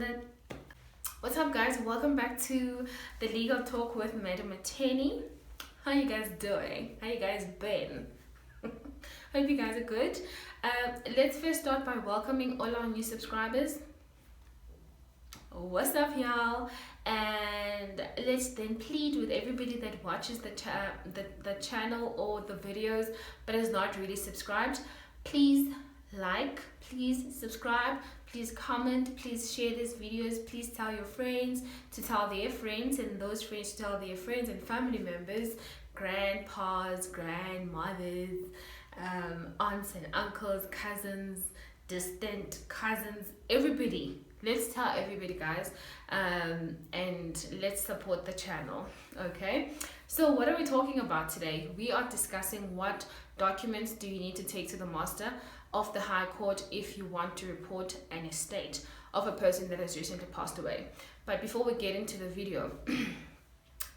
that. What's up, guys? Welcome back to the Legal Talk with Madam Attorney. How you guys doing? How you guys been? Hope you guys are good. Let's first start by welcoming all our new subscribers. What's up, y'all? And let's then plead with everybody that watches the channel or the videos but is not really subscribed. Please like, please subscribe, please comment, please share these videos, please tell your friends to tell their friends, and those friends to tell their friends and family members, grandpas, grandmothers, aunts and uncles, cousins, distant cousins, everybody. Let's tell everybody, guys, and let's support the channel. Okay, so what are we talking about today? We are discussing what documents do you need to take to the master of the High Court if you want to report an estate of a person that has recently passed away. But before we get into the video,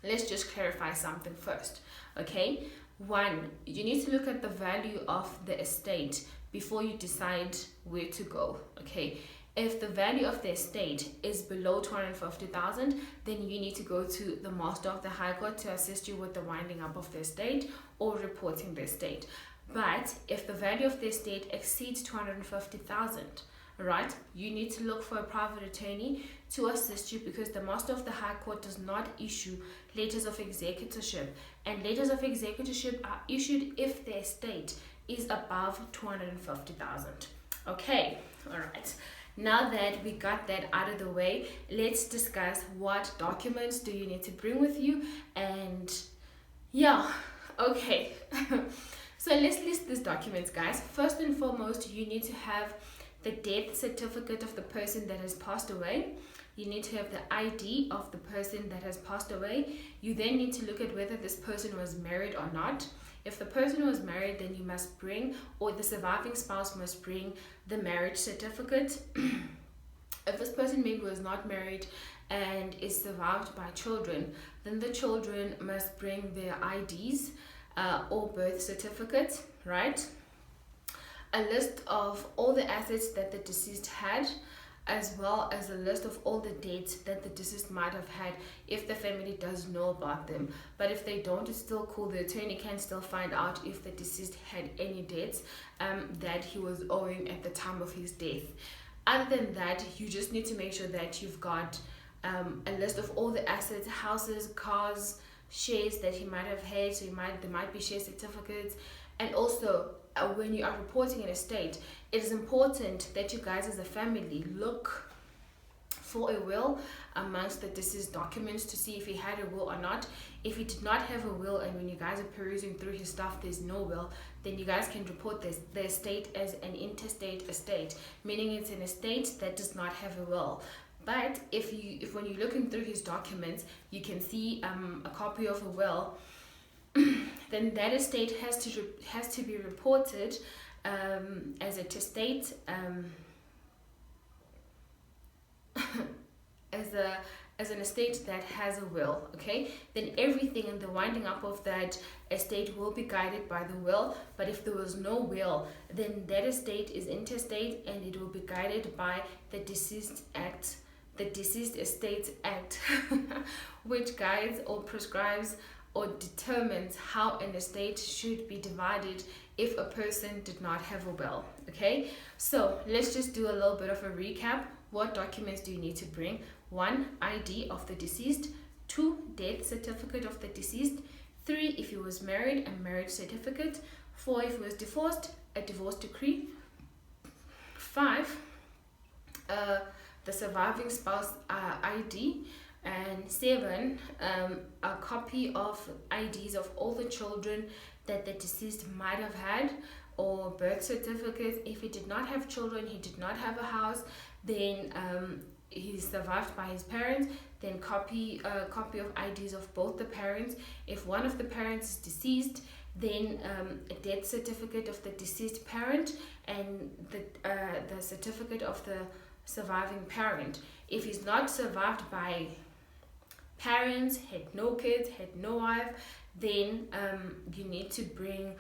let's just clarify something first. Okay, one, you need to look at the value of the estate before you decide where to go. Okay, if the value of the estate is below 250,000, then you need to go to the master of the High Court to assist you with the winding up of the estate or reporting the estate. But if the value of the estate exceeds 250,000, right, you need to look for a private attorney to assist you, because the master of the High Court does not issue letters of executorship, and letters of executorship are issued if the estate is above 250,000. Okay, all right. Now that we got that out of the way, let's discuss what documents do you need to bring with you. And yeah, okay. So let's list these documents, guys. First and foremost, you need to have the death certificate of the person that has passed away. You need to have the ID of the person that has passed away. You then need to look at whether this person was married or not. If the person was married, then you must bring, or the surviving spouse must bring, the marriage certificate. If this person maybe was not married and is survived by children, then the children must bring their IDs or birth certificate, right? A list of all the assets that the deceased had, as well as a list of all the debts that the deceased might have had if the family does know about them. But if they don't, it's still cool. The attorney can still find out if the deceased had any debts that he was owing at the time of his death. Other than that, you just need to make sure that you've got a list of all the assets, houses, cars, shares that he might have had. So there might be share certificates. And also, when you are reporting an estate, it is important that you guys as a family look for a will amongst the deceased documents to see if he had a will or not. If he did not have a will, and when you guys are perusing through his stuff there's no will, then you guys can report the estate as an intestate estate, meaning it's an estate that does not have a will. But if when you're looking through his documents you can see a copy of a will, then that estate has to be reported as a testate, as an estate that has a will. Okay, then everything in the winding up of that estate will be guided by the will. But if there was no will, then that estate is intestate, and it will be guided by the Deceased Estates Act, which guides or prescribes or determines how an estate should be divided if a person did not have a will. Okay, so let's just do a little bit of a recap. What documents do you need to bring? 1, ID of the deceased. 2, death certificate of the deceased. 3, if he was married, a marriage certificate. 4, if he was divorced, a divorce decree. 5, the surviving spouse ID. And 7, a copy of IDs of all the children that the deceased might have had, or birth certificates. If he did not have children, he did not have a house, then he's survived by his parents, then copy of IDs of both the parents. If one of the parents is deceased, then a death certificate of the deceased parent, and the certificate of the surviving parent. If he's not survived by parents, had no kids, had no wife, then you need to bring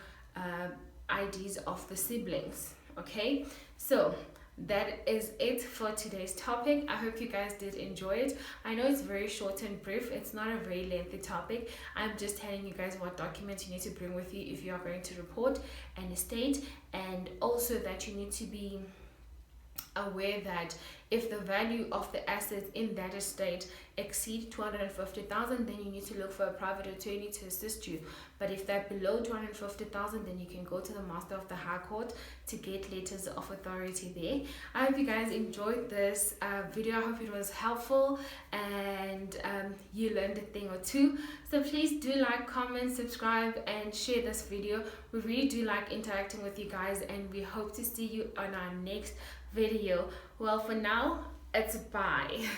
IDs of the siblings. Okay, so that is it for today's topic. I hope you guys did enjoy it. I know it's very short and brief, it's not a very lengthy topic. I'm just telling you guys what documents you need to bring with you if you are going to report an estate, and also that you need to be aware that if the value of the assets in that estate exceed 250,000, then you need to look for a private attorney to assist you. But if they're below 250,000, then you can go to the Master of the High Court to get letters of authority there. I hope you guys enjoyed this video. I hope it was helpful and you learned a thing or two. So please do like, comment, subscribe, and share this video. We really do like interacting with you guys, and we hope to see you on our next video. Well, for now, it's bye.